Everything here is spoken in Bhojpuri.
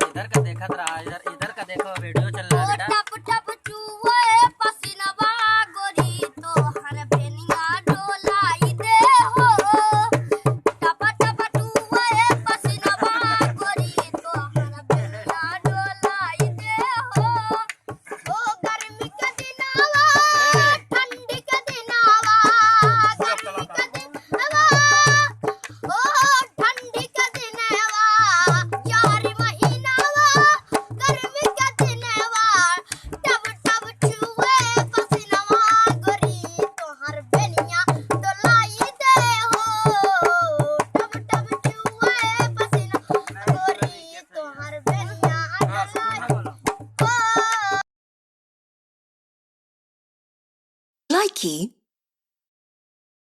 इधर का देखत रहा, इधर इधर का देखो, वीडियो चल रहा है बेटा। Likey